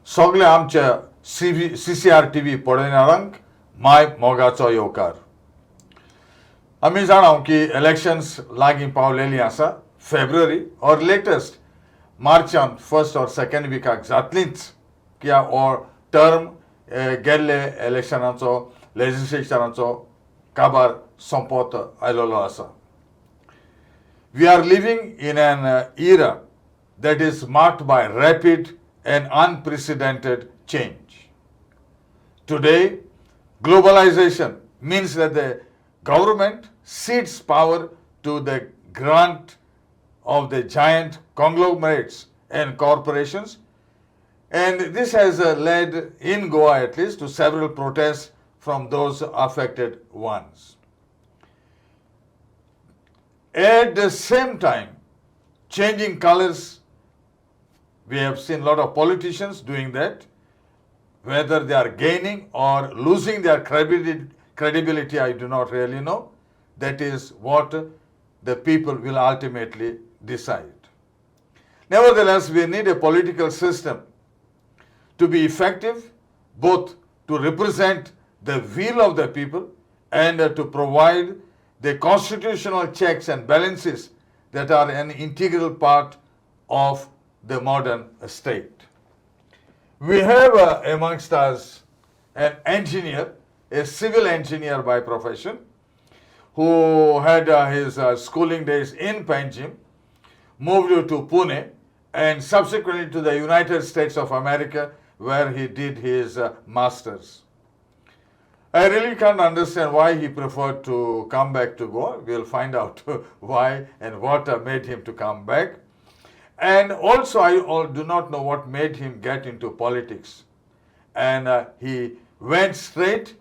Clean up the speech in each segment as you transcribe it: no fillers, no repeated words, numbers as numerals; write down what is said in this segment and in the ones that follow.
सगळे आमच्या CCR TV पळयणाऱ्यांक my मोगाचो येवकार. आमी जाणां की इलेक्शन्स लागीं पावलेलीं आसा. फेब्रुवारी ऑर लेटेस्ट मार्चान 1st or 2nd विकाक जातलींच कित्याक हो टर्म गेल्ले इलेक्शनाचो लेजिस्लेचराचो काबार संपत आयलोलो आसा. We are living in an era that is marked by rapid and unprecedented change. Today, globalization means that the government cedes power to the grant of the giant conglomerates and corporations, and this has led, in Goa at least, to several protests from those affected ones. At the same time, changing colors, we have seen a lot of politicians doing that. Whether they are gaining or losing their credibility, I do not really know. That is what the people will ultimately decide. Nevertheless, we need a political system to be effective, both to represent the will of the people and to provide the constitutional checks and balances that are an integral part of the modern state. We have amongst us an engineer, a civil engineer by profession, who had his schooling days in Panjim, moved to Pune, and subsequently to the United States of America, where he did his master's. I really can't understand why he preferred to come back to Goa. We'll find out why and what made him to come back. And also, I do not know what made him get into politics. And he went straight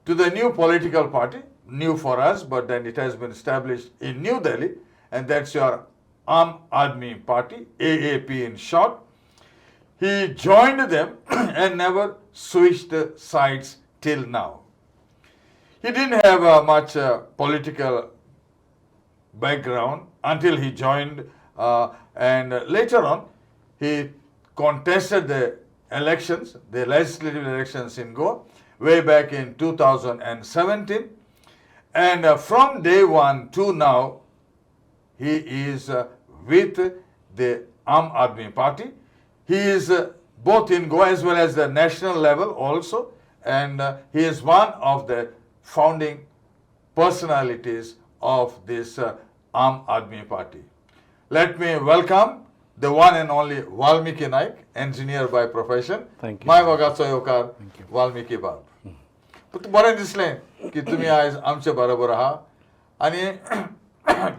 to the new political party, new for us, but then it has been established in New Delhi, and that's your Aam Aadmi Party, AAP in short. He joined them and never switched sides till now. He didn't have much political background until he joined, and later on he contested the elections, the legislative elections in Goa, way back in 2017. And from day one to now, he is with the Aam Aadmi Party. He is both in Goa as well as the national level also, and he is one of the founding personalities of this Aam Aadmi Party. Let me welcome the one and only Valmiki Naik, engineer by profession. Thank you. My mogaचो येवकार Thank you. Valmiki बाब. पण बरें दिसलें की तुम्ही आयज आमचे बरोबर आहा आनी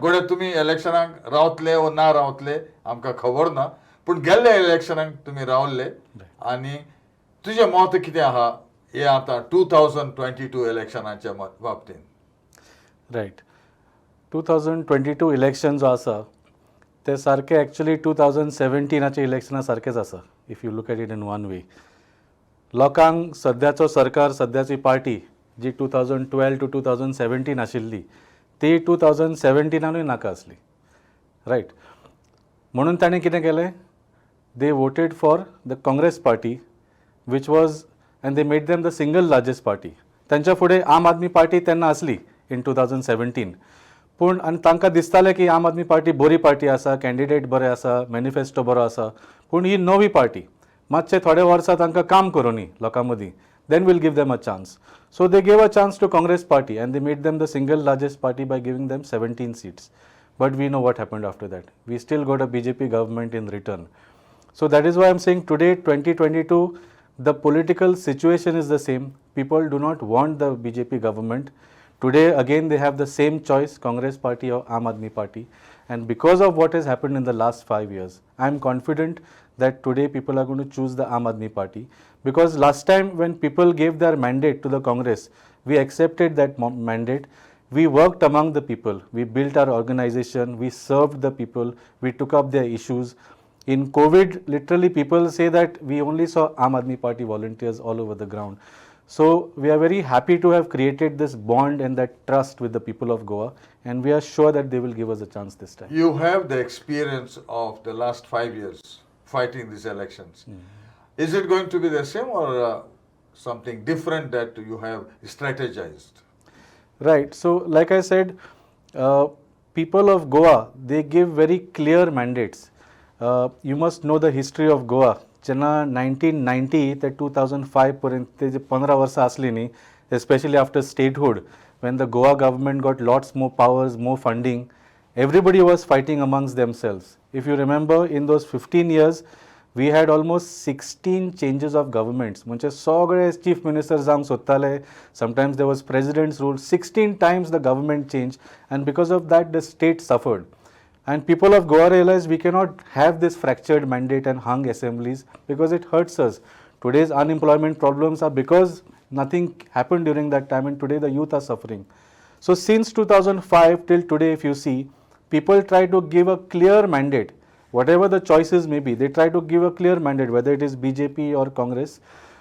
गोडे तुम्ही इलेक्शनाक रावतले वा ना रावतले आमकां खबर ना, पूण गेल्ल्या इलेक्शनाक तुम्ही रावल्ले आनी तुजें मत कितें आहा हे आतां 2022 इलेक्शनाच्या बाबतींत. रायट. 2022 इलेक्शन जो आसा ते सारके एक्चुअली 2017चे इलेक्शना सारकेच आसा, if you look at it in one way. लोकांक सद्याचो सरकार, सद्याची पार्टी जी 2012 to 2017 आशिल्ली ती 2017 नाका आसली. रायट. म्हणून ताणें कितें केलें, दे voted for the Congress party which was, and they made them the single largest party. तांच्या फुडें आम आदमी पार्टी तेन्ना आसली in 2017, पूण आनी तांकां दिसतालें की आम आदमी पार्टी बरी पार्टी आसा, कॅन्डिडेट बरे आसा, मॅनिफेस्टो बरो आसा, पूण ही नवी पार्टी, मातशे थोडे वर्सां तांकां काम करुनी लोकां मदीं, then we'll give them a chance. So they gave a chance to Congress party and they made them the single largest party by giving them 17 seats. But we know what happened after that. We still got a BJP government in return. So that is why I'm saying today, 2022, the political situation is the same. People do not want the BJP government. Today again they have the same choice, Congress party or Aam Aadmi party. And because of what has happened in the last 5 years, I am confident that today people are going to choose the Aam Aadmi party. Because last time when people gave their mandate to the Congress, we accepted that mandate. We worked among the people. We built our organization. We served the people. We took up their issues. In COVID, literally people say that we only saw Aam Aadmi Party volunteers all over the ground. So we are very happy to have created this bond and that trust with the people of Goa, and we are sure that they will give us a chance this time. You have the experience of the last 5 years fighting these elections. Is it going to be the same or something different that you have strategized? Right. So, like I said, uh, people of Goa, they give very clear mandates. You must know the history of Goa. जेन्ना 1990 ते 2005 पर्यंत ते जे 15 वर्सां असली न्ही, especially after statehood, when the Goa government got lots more powers, more funding, everybody was fighting amongst themselves. If you remember, in those 15 years, we had almost 16 changes of governments. म्हणजे सगळे chief ministers जावंक सोदताले. Sometimes there was president's rule. 16 times the government changed, and because of that, the state suffered. And people of Goa realized we cannot have this fractured mandate and hung assemblies because it hurts us. Today's unemployment problems are because nothing happened during that time, and today the youth are suffering. So since 2005 till today, if you see, people try to give a clear mandate. Whatever the choices may be, they try to give a clear mandate, whether it is BJP or Congress.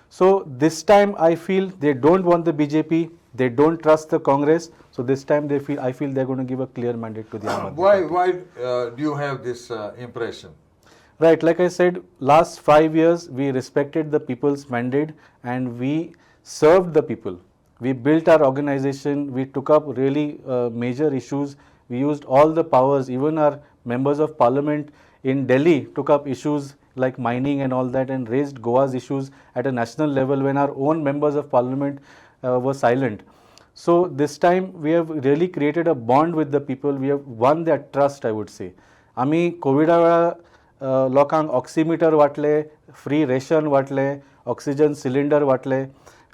So this time I feel they don't want the BJP, they don't trust the Congress. So this time I feel they're going to give a clear mandate to the Aam Aadmi Party. Why do you have this impression? Right, like I said, last 5 years we respected the people's mandate and we served the people. We built our organization, we took up really major issues, we used all the powers, even our members of parliament in Delhi took up issues like mining and all that and raised Goa's issues at a national level when our own members of parliament were silent. So this time we have really created a bond with the people, we have won their trust, I would say. आमी कोविडा वेळा लोकांक oximeter वाटले, free ration वाटले, oxygen cylinder वाटले,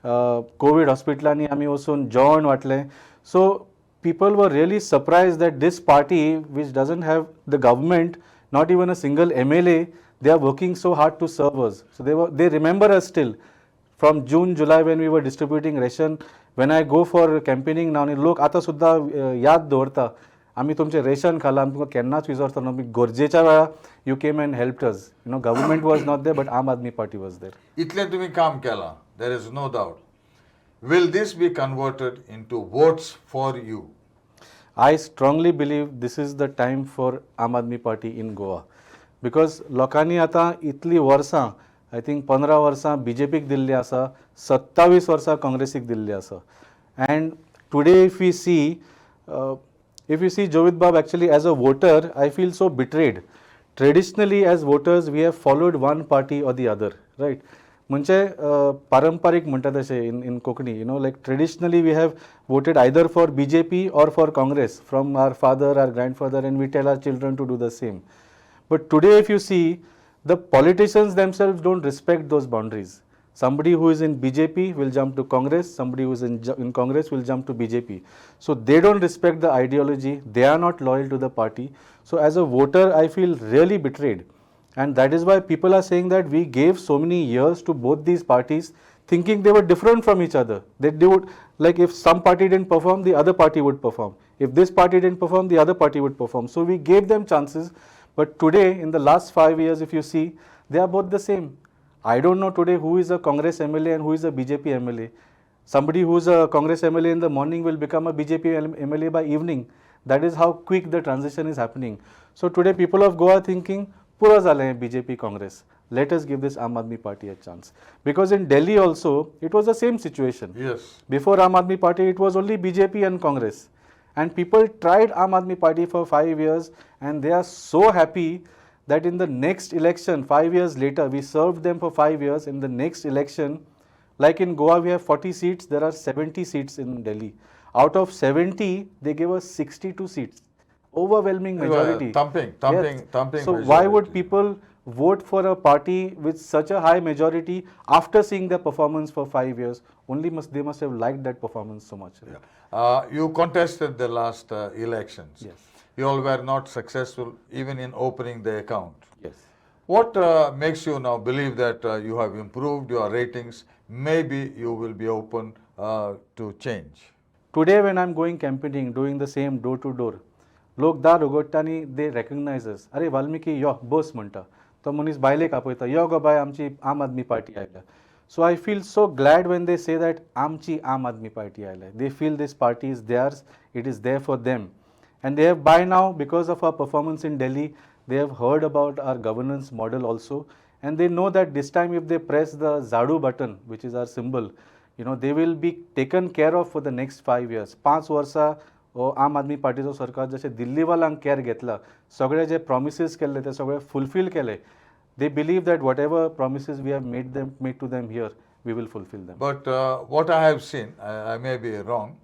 Covid हॉस्पिटलांनी आमी वचून जेवण वाटले. सो people were really surprised that this party, which doesn't have the government, not even a single MLA, they are working so hard to serve us. So they remember us still. From June, July when we were distributing ration, when I go for campaigning now, लोक आता सुद्धा याद दवरता. आम्ही तुमचे ration खाला, आमी तुमकां केन्नाच विसरता न्हू. गरजेच्या वेळा you came and helped us. You know, government was not there, but Aam Aadmi Party was there. इतले तुम्ही काम केला, there is no doubt. Will this be converted into votes for you? I strongly believe this is the time for Aam Aadmi Party in Goa. Because लोकांनी आता इतली वर्सां, I think 15 वर्सां BJPक दिल्ली आसा, 27 वर्सां काँग्रेसीक दिल्ली आसा. And today if we see, Jovit Bab, actually as a voter, I feel so betrayed. Traditionally as voters, we have followed one party or the other, right? म्हणजे पारंपरिक म्हणटा तशें in Konkani, you know, like traditionally we have voted either for BJP or for Congress from our father, our grandfather, and we tell our children to do the same. But today if you see, the politicians themselves don't respect those boundaries. Somebody who is in BJP will jump to Congress, somebody who is in Congress will jump to BJP. So they don't respect the ideology, they are not loyal to the party. So as a voter, I feel really betrayed. And that is why people are saying that we gave so many years to both these parties, thinking they were different from each other. That they would, like if some party didn't perform, the other party would perform. If this party didn't perform, the other party would perform. So we gave them chances. But today, in the last 5 years, if you see, they are both the same. I don't know today who is a Congress MLA and who is a BJP MLA. Somebody who is a Congress MLA in the morning will become a BJP MLA by evening. That is how quick the transition is happening. So today, people of Goa are thinking, Pura zale BJP Congress. Let us give this Aam Aadmi Party a chance. Because in Delhi also, it was the same situation. Yes. Before Aam Aadmi Party, it was only BJP and Congress. And people tried Aam Aadmi Party for 5 years and they are so happy that in the next election, 5 years later, we served them for 5 years. In the next election, like in Goa, we have 40 seats, there are 70 seats in Delhi. Out of 70, they gave us 62 seats. Overwhelming majority. Thumping So majority. why would people vote for a party with such a high majority after seeing their performance for 5 years? They must have liked that performance so much. Right? Yeah. You contested the last elections. Yes. You all were not successful even in opening the account. Yes. What makes you now believe that you have improved your ratings? Maybe you will be open to change. Today when I'm going campaigning, doing the same door to door, लोक दार उगडटानी they recognize us. अरे वाल्मिकी यो बस म्हणटा. तो मनीस बायलेक आपयता, यो गो bye आमची आम आदमी पार्टी आयल्या. So I feel so glad when they say that आमची आम आदमी पार्टी आयल्या. They feel this party is theirs, it is there for them. And they have by now, because of our performance in Delhi, they have heard about our governance model also. and they know that this time if they press the Zadu button, which is our symbol, they will be taken care of for the next 5 years. 5 वर्सां आम आदमी पार्टीचो सरकार जशें दिल्लीवाल्यांक care घेतला, सगळे जे promises केल्ले ते सगळे फुलफील केले. They believe that whatever promises we have made to them here, we will fulfill them. But what I have seen, I may be wrong,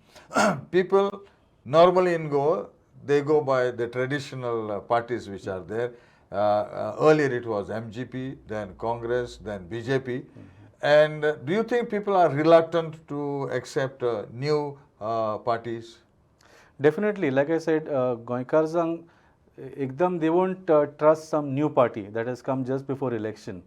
people normally in Goa, they go by the traditional parties which are there. Earlier it was MGP, then Congress, then BJP. And do you think people are reluctant to accept new parties? Definitely, like I said, Goenkarzang, ekdam they won't trust some new party that has come just before election.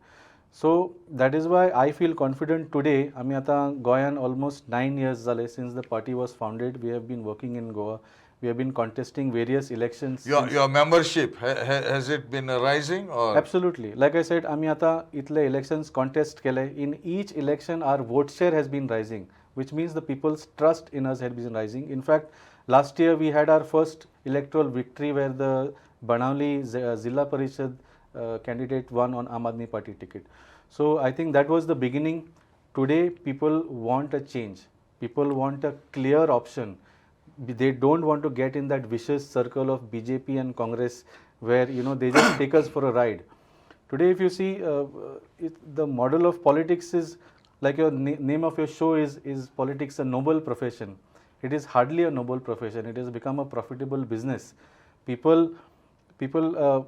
So that is why I feel confident today. I mean, आता गोंयान almost 9 years zale since the party was founded. We have been working in Goa. We have been contesting various elections. Your membership, has it been rising? Or? Absolutely. Like I said, आम्ही आता इतले elections contest केले. In each election, our vote share has been rising, which means the people's trust in us has been rising. In fact, last year we had our first electoral victory where the Banavli Zilla Parishad candidate won on Aam Aadmi Party ticket. So I think that was the beginning. Today people want a change. People want a clear option. They don't want to get in that vicious circle of BJP and Congress where they just take us for a ride. Today if you see the model of politics is like your name of your show is politics a noble profession. It is hardly a noble profession. It has become a profitable business. People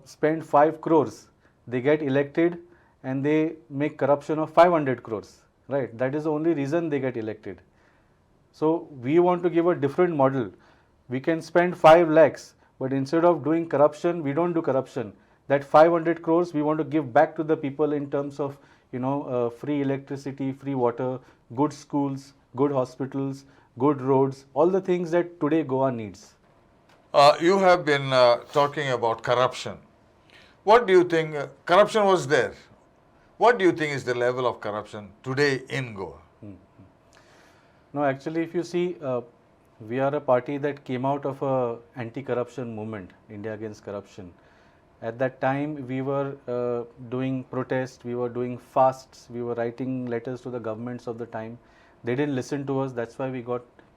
spend 5 crores, they get elected and they make corruption of 500 crores, right? That is the only reason they get elected. So we want to give a different model. We can spend 5 lakhs, but instead of doing corruption, we don't do corruption. That 500 crores we want to give back to the people in terms of free electricity, free water, good schools, good hospitals, good roads, all the things that today Goa needs. You have been talking about corruption. What do you think? Corruption was there. What do you think is the level of corruption today in Goa? No, actually, if you see, we are a party that came out of a anti-corruption movement, India Against Corruption. At that time, we were doing protests, we were doing fasts, we were writing letters to the governments of the time. They didn't listen to us. That's why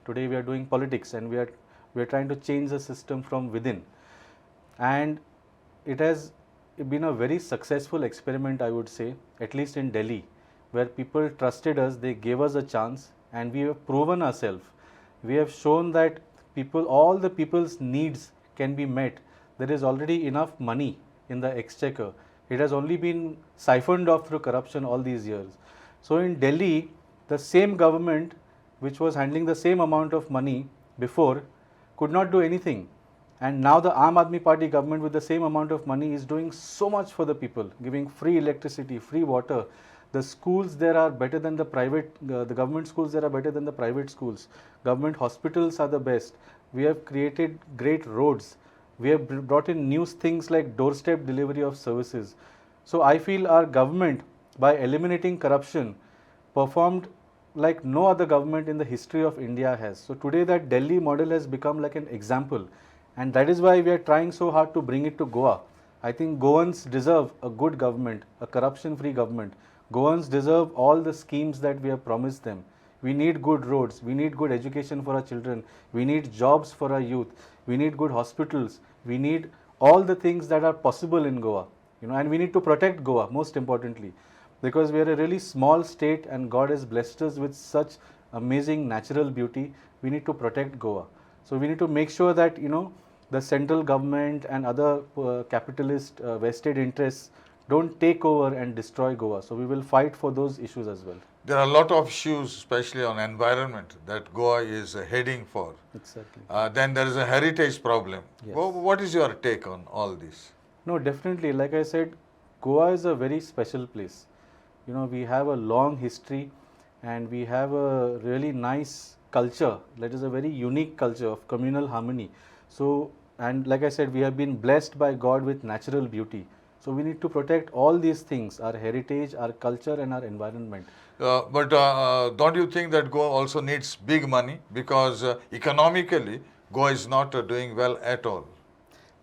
today we are doing politics and we are trying to change the system from within. And it has been a very successful experiment, I would say, at least in Delhi, where people trusted us, they gave us a chance, and we have proven ourselves. We have shown that all the people's needs can be met. There is already enough money in the exchequer. It has only been siphoned off through corruption all these years. So in Delhi, the same government which was handling the same amount of money before could not do anything. And now the Aam Aadmi Party government with the same amount of money is doing so much for the people, giving free electricity, free water. The schools there are better than the government schools there are better than the private schools. Government hospitals are the best. We have created great roads. We have brought in new things like doorstep delivery of services. So I feel our government, by eliminating corruption, performed like no other government in the history of India has. So today that Delhi model has become like an example, and that is why we are trying so hard to bring it to Goa. I think Goans deserve a good government, a corruption-free government. Goans deserve all the schemes that we have promised them. We need good roads, we need good education for our children, we need jobs for our youth, we need good hospitals, we need all the things that are possible in Goa, and we need to protect Goa, most importantly, because we are a really small state and God has blessed us with such amazing natural beauty. We need to protect Goa. So we need to make sure that the central government and other capitalist vested interests don't take over and destroy Goa. So we will fight for those issues as well. There are a lot of issues, especially on environment, that Goa is heading for. Exactly. Then there is a heritage problem. Yes. What is your take on all this? No, definitely. Like I said, Goa is a very special place. We have a long history and we have a really nice culture. That is a very unique culture of communal harmony. So, and like I said, we have been blessed by God with natural beauty. So we need to protect all these things, our heritage, our culture and our environment. But don't you think that Goa also needs big money? Because economically, Goa is not doing well at all.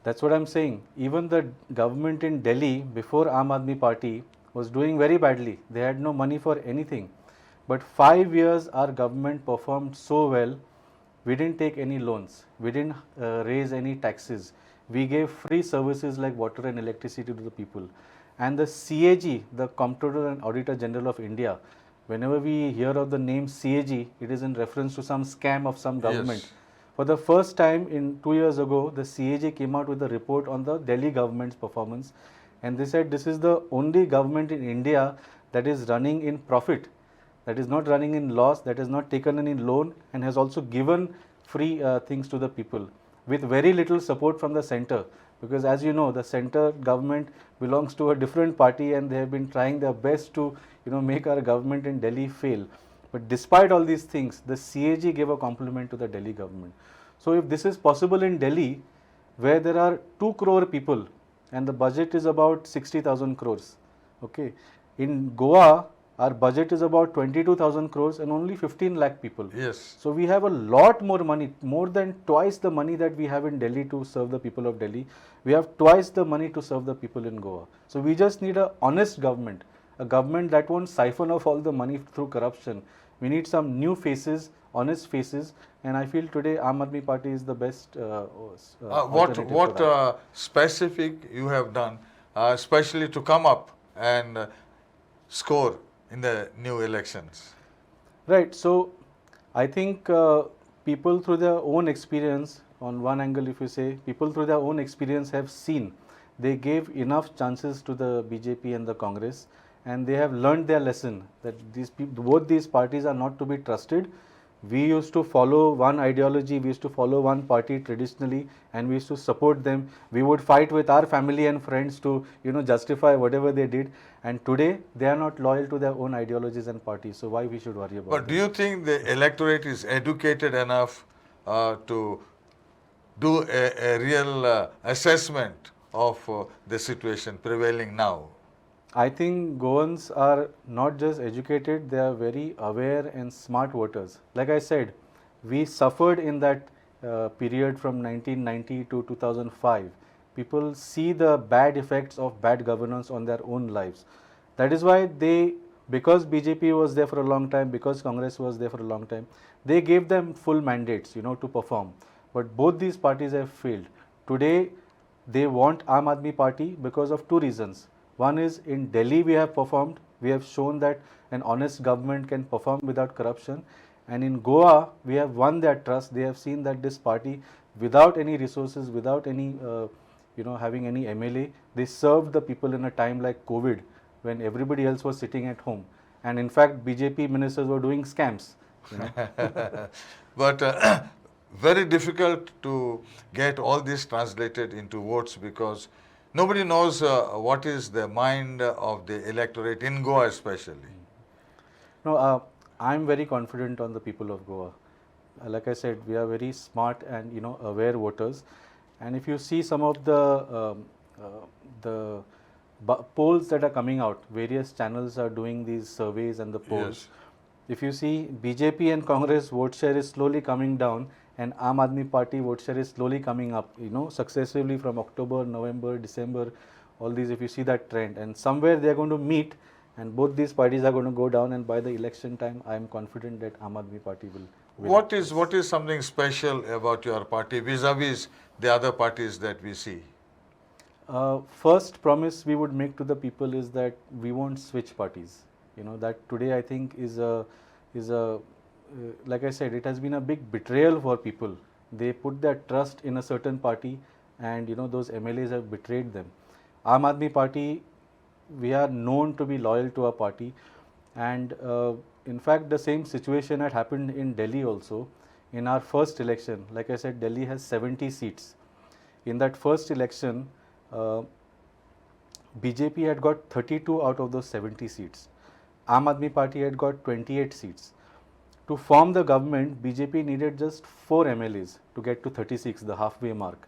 That's what I'm saying. Even the government in Delhi, before Aam Aadmi Party, was doing very badly. They had no money for anything. But 5 years our government performed so well. We didn't take any loans. We didn't raise any taxes. We gave free services like water and electricity to the people. And the CAG, the Comptroller and Auditor General of India, whenever we hear of the name CAG, it is in reference to some scam of some government. Yes. For the first time in 2 years ago, the CAG came out with a report on the Delhi government's performance, and they said this is the only government in India that is running in profit, that is not running in loss, that has not taken any loan, and has also given free things to the people with very little support from the center. Because as you know, the center government belongs to a different party, and they have been trying their best to make our government in Delhi fail. But despite all these things, the CAG gave a compliment to the Delhi government. So if this is possible in Delhi, where there are 2 crore people and the budget is about 60,000 crores, okay, in Goa, our budget is about 22,000 crores and only 15 lakh people. Yes. So we have a lot more money, more than twice the money that we have in Delhi to serve the people of Delhi. We have twice the money to serve the people in Goa. So we just need an honest government, a government that won't siphon off all the money through corruption. We need some new faces, honest faces, and I feel today Aam Aadmi Party is the best. Alternative What for that. specific you have done, especially to come up and score in the new elections? Right. So I think people through their own experience, on one angle, if you say, people through their own experience have seen they gave enough chances to the BJP and the Congress, and they have learned their lesson that both these parties are not to be trusted. We used to follow one ideology, we used to follow one party traditionally, and we used to support them. We would fight with our family and friends to justify whatever they did, and today they are not loyal to their own ideologies and parties. So why we should worry about But them? do you think the electorate is educated enough to do a real assessment of the situation prevailing now? I think Goans are not just educated, they are very aware and smart voters. Like I said, we suffered in that period from 1990 to 2005. People see the bad effects of bad governance on their own lives. That is why because BJP was there for a long time, because Congress was there for a long time, they gave them full mandates, to perform. But both these parties have failed. Today, they want Aam Aadmi Party because of 2 reasons. One is, in Delhi we have performed, we have shown that an honest government can perform without corruption, and in Goa we have won their trust. They have seen that this party, without any resources, without any having any MLA, they served the people in a time like COVID, when everybody else was sitting at home, and in fact BJP ministers were doing scams. But very difficult to get all this translated into votes, because nobody knows what is the mind of the electorate in Goa especially. No, I'm very confident on the people of Goa. Like I said, we are very smart and aware voters. And if you see some of the polls that are coming out, various channels are doing these surveys and the polls. Yes. If you see, BJP and Congress vote share is slowly coming down, and Aam Aadmi Party vote share is slowly coming up, successively from October, November, December, all these, if you see that trend. And somewhere they are going to meet, and both these parties are going to go down, and by the election time, I am confident that Aam Aadmi Party will win. What is something special about your party vis-a-vis the other parties that we see? First promise we would make to the people is that we won't switch parties. That today I think is a like I said, it has been a big betrayal for people. They put their trust in a certain party, and those MLAs have betrayed them. Aam Aadmi Party, we are known to be loyal to our party, and in fact the same situation had happened in Delhi also. In our first election, like I said, Delhi has 70 seats. In that first election, BJP had got 32 out of those 70 seats. Aam Aadmi Party had got 28 seats. To form the government, BJP needed just 4 MLAs to get to 36, the halfway mark.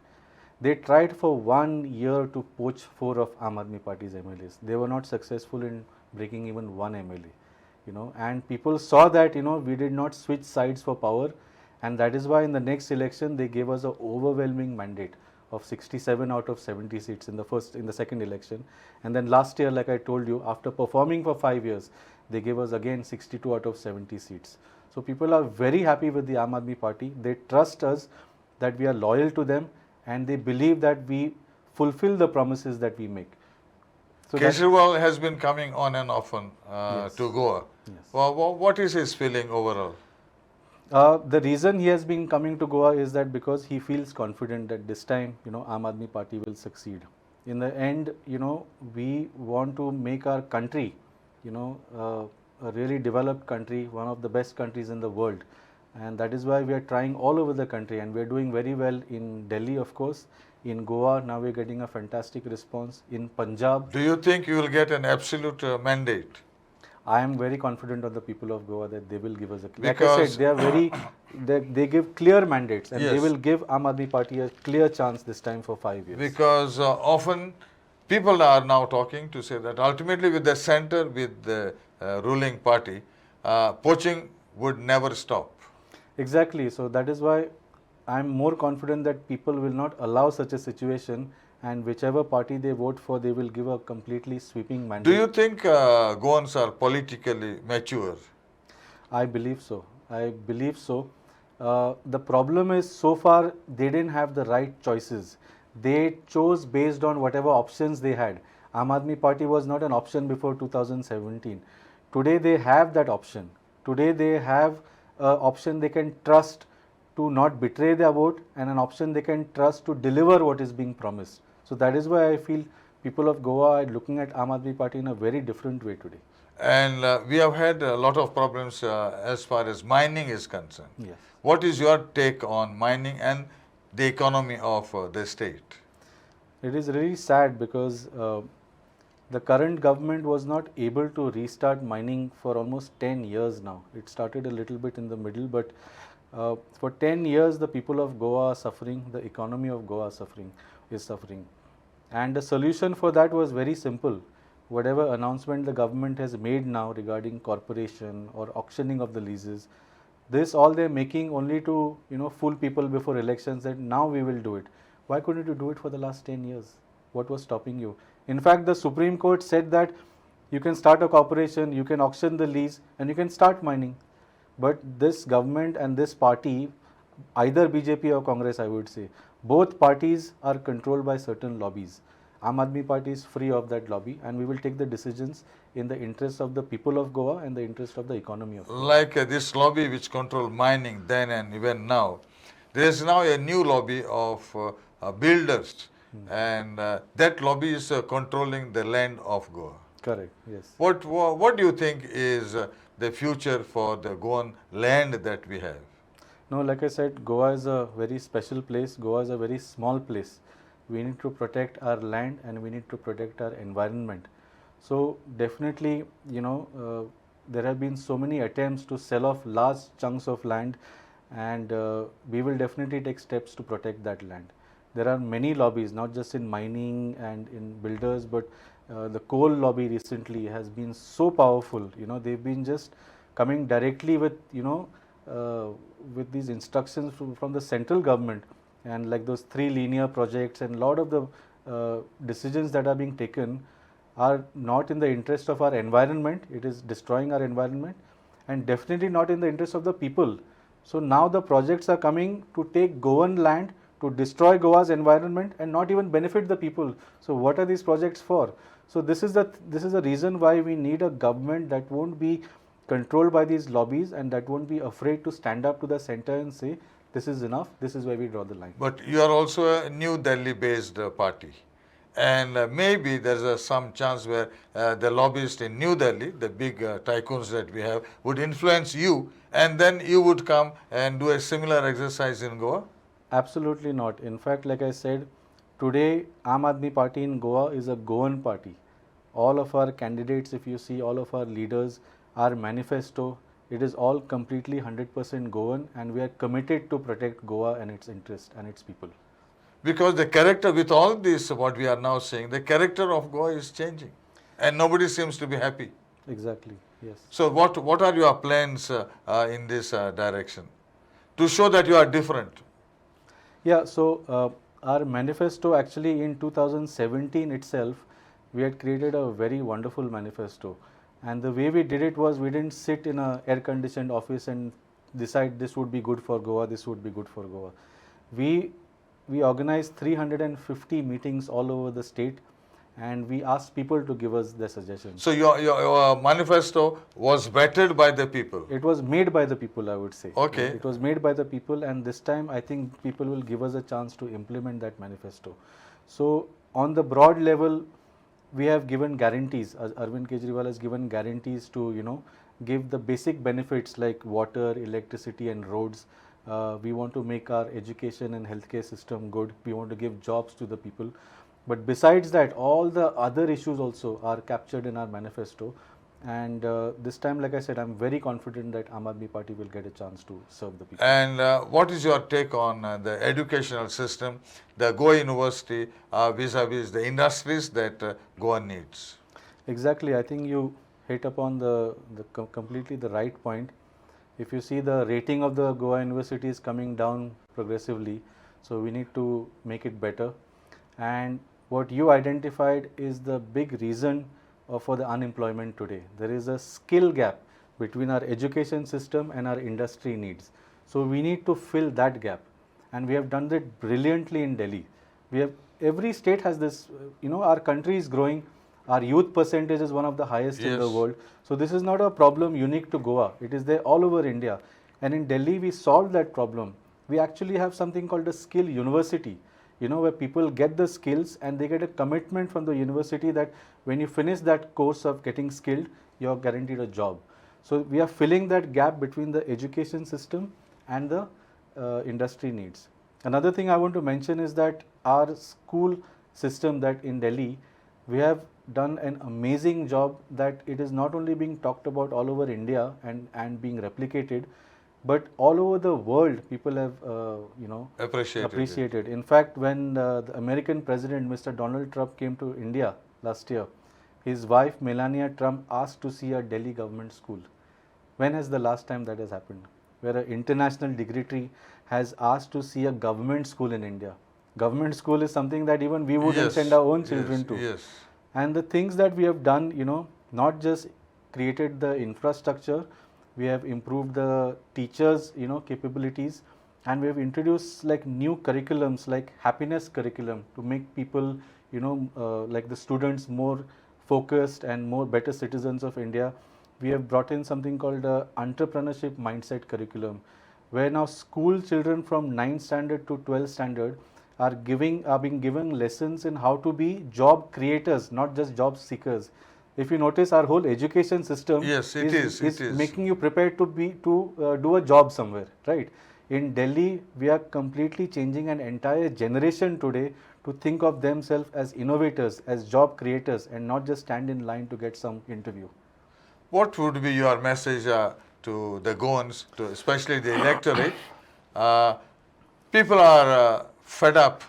They tried for 1 year to poach 4 of Aam Aadmi Party's MLAs. They were not successful in breaking even 1 MLA. And people saw that, we did not switch sides for power, and that is why in the next election they gave us an overwhelming mandate of 67 out of 70 seats in the second election. And then last year, like I told you, after performing for 5 years, they gave us again 62 out of 70 seats. So people are very happy with the Aam Aadmi Party. They trust us that we are loyal to them, and they believe that we fulfill the promises that we make. So that- Kejriwal has been coming on and often Yes. to Goa. Yes. What is his feeling overall? The reason he has been coming to Goa is that because he feels confident that this time, Aam Aadmi Party will succeed. In the end, we want to make our country, a really developed country, one of the best countries in the world. And that is why we are trying all over the country, and we are doing very well in Delhi, of course. In Goa, now we are getting a fantastic response. In Punjab, Do you think you will get an absolute mandate? I am very confident on the people of Goa that they will give us a. Like I Because- said, they are very. They give clear mandates, and they Yes. will give Aam Aadmi Party a clear chance this time for 5 years. Because often people are now talking to say that ultimately with the center, with the ruling party, poaching would never stop. Exactly. So that is why I am more confident that people will not allow such a situation, and whichever party they vote for, they will give a completely sweeping mandate. Do you think Goans are politically mature? I believe so. I believe so. The problem is, so far they didn't have the right choices. They chose based on whatever options they had. Aam Aadmi Party was not an option before 2017. Today they have that option. Today they have an option they can trust to not betray their vote, and an option they can trust to deliver what is being promised. So that is why I feel people of Goa are looking at Aam Aadmi Party in a very different way today. And we have had a lot of problems as far as mining is concerned. Yes. What is your take on mining and the economy of the state? It is really sad because the current government was not able to restart mining for almost 10 years now. It started a little bit in the middle, but for 10 years the people of Goa are suffering, the economy of Goa is suffering. And the solution for that was very simple. Whatever announcement the government has made now regarding corporation or auctioning of the leases, this all they're making only to fool people before elections that now we will do it. Why couldn't you do it for the last 10 years? What was stopping you? In fact, the Supreme Court said that you can start a corporation, you can auction the lease, and you can start mining. But this government and this party, either BJP or Congress, I would say, both parties are controlled by certain lobbies. Aam Aadmi Party is free of that lobby, and we will take the decisions in the interest of the people of Goa and the interest of the economy of Goa. Like this lobby which controlled mining then and even now, there is now a new lobby of builders, and that lobby is controlling the land of Goa. Correct, yes. What do you think is the future for the Goan land that we have? No, like I said, Goa is a very special place. Goa is a very small place. We need to protect our land, and we need to protect our environment. So definitely, there have been so many attempts to sell off large chunks of land, and we will definitely take steps to protect that land. There are many lobbies, not just in mining and in builders, but the coal lobby recently has been so powerful. They've been just coming directly with with these instructions from the central government, and like those 3 linear projects, and a lot of the decisions that are being taken are not in the interest of our environment. It is destroying our environment, and definitely not in the interest of the people. So now the projects are coming to take Goan land, to destroy Goa's environment, and not even benefit the people. So what are these projects for? So this is the reason why we need a government that won't be controlled by these lobbies, and that won't be afraid to stand up to the center and say, this is enough, this is where we draw the line. But you are also a New Delhi-based party, and maybe there's some chance where the lobbyists in New Delhi, the big tycoons that we have, would influence you, and then you would come and do a similar exercise in Goa? Absolutely not. In fact, like I said, today Aam Aadmi Party in Goa is a Goan party. All of our candidates, if you see, all of our leaders, our manifesto, it is all completely 100% Goan, and we are committed to protect Goa and its interest and its people. Because the character, with all this, what we are now saying, the character of Goa is changing, and nobody seems to be happy. Exactly, yes. So what are your plans in this direction to show that you are different? Yeah, so our manifesto actually in 2017 itself, we had created a very wonderful manifesto. And the way we did it was we didn't sit in a air conditioned office and decide this would be good for Goa, this would be good for Goa. We we organized 350 meetings all over the state, and we asked people to give us their suggestions. So your manifesto was vetted by the people. It was made by the people, I would say. Okay. It was made by the people, and this time I think people will give us a chance to implement that manifesto. So, on the broad level, we have given guarantees. Arvind Kejriwal has given guarantees to, give the basic benefits like water, electricity, and roads. We want to make our education and healthcare system good. We want to give jobs to the people. But besides that, all the other issues also are captured in our manifesto. And this time, like I said, I'm very confident that Aam Aadmi Party will get a chance to serve the people. And what is your take on the educational system, the Goa University vis-a-vis the industries that Goa needs? Exactly, I think you hit upon the completely the right point. If you see, the rating of the Goa University is coming down progressively, so we need to make it better. And what you identified is the big reason for the unemployment today. There is a skill gap between our education system and our industry needs. So we need to fill that gap, and we have done it brilliantly in Delhi. Every state has this. Our country is growing. Our youth percentage is one of the highest in the Yes. world. So this is not a problem unique to Goa. It is there all over India. And in Delhi, we solved that problem. We actually have something called a skill university, where people get the skills and they get a commitment from the university that when you finish that course of getting skilled, you're guaranteed a job. So we are filling that gap between the education system and the industry needs. Another thing I want to mention is that our school system that in Delhi, we have done an amazing job that it is not only being talked about all over India and being replicated, but all over the world people have appreciated. In fact, when the American president Mr. Donald Trump came to India last year, his wife Melania Trump asked to see a Delhi government school. When has the last time that has happened? Where an international dignitary has asked to see a government school in India. Government school is something that even we wouldn't Yes, send our own children yes, to. Yes. And the things that we have done, not just created the infrastructure, we have improved the teachers, capabilities, and we have introduced like new curriculums like happiness curriculum to make people, like the students more focused and more better citizens of India. We have brought in something called entrepreneurship mindset curriculum, where now school children from 9th standard to 12th standard are being given lessons in how to be job creators, not just job seekers. If you notice, our whole education system Yes, it is. making you prepared to do a job somewhere, right? In Delhi, we are completely changing an entire generation today to think of themselves as innovators, as job creators, and not just stand in line to get some interview. What would be your message to the Goans, especially the electorate? People are fed up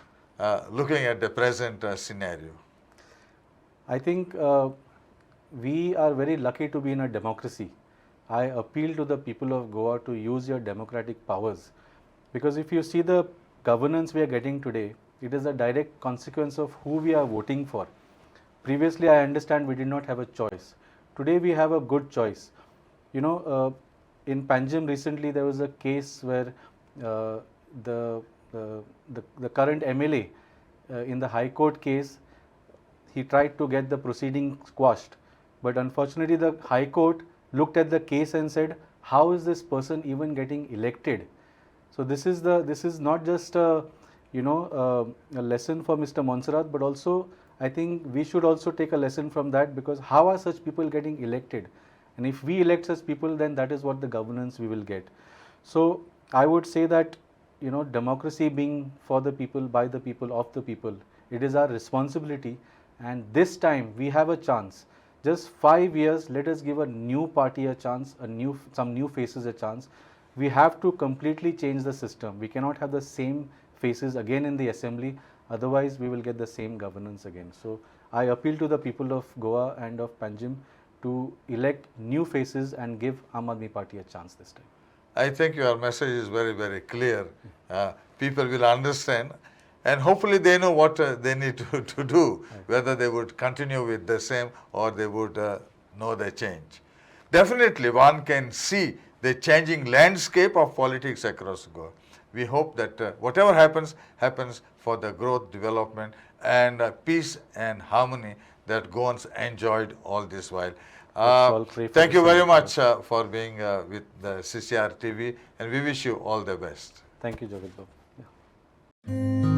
looking at the present scenario. I think we are very lucky to be in a democracy. I appeal to the people of Goa to use your democratic powers, because if you see the governance we are getting today, it is a direct consequence of who we are voting for. Previously, I understand we did not have a choice. Today, we have a good choice. In Panjim recently, there was a case where the current MLA in the High Court case, he tried to get the proceeding squashed. But unfortunately, the High Court looked at the case and said, how is this person even getting elected? So this is not just a lesson for Mr. Monserrat, but also I think we should also take a lesson from that, because how are such people getting elected? And if we elect such people, then that is what the governance we will get. So I would say that democracy being for the people, by the people, of the people, it is our responsibility. And this time we have a chance. Just 5 years, let us give a new party a chance, some new faces a chance. We have to completely change the system. We cannot have the same faces again in the assembly, otherwise we will get the same governance again. So I appeal to the people of Goa and of Panjim to elect new faces and give Aam Aadmi Party a chance this time. I think your message is very, very clear. People will understand. and hopefully they know what they need to do, whether they would continue with the same or they would know the change. Definitely, one can see the changing landscape of politics across Goa. We hope that whatever happens, happens for the growth, development, and peace and harmony that Goans enjoyed all this while. all pray for Thank the you very same. much for being with the CCR TV, and we wish you all the best. Thank you, Jagat Babu. Yeah.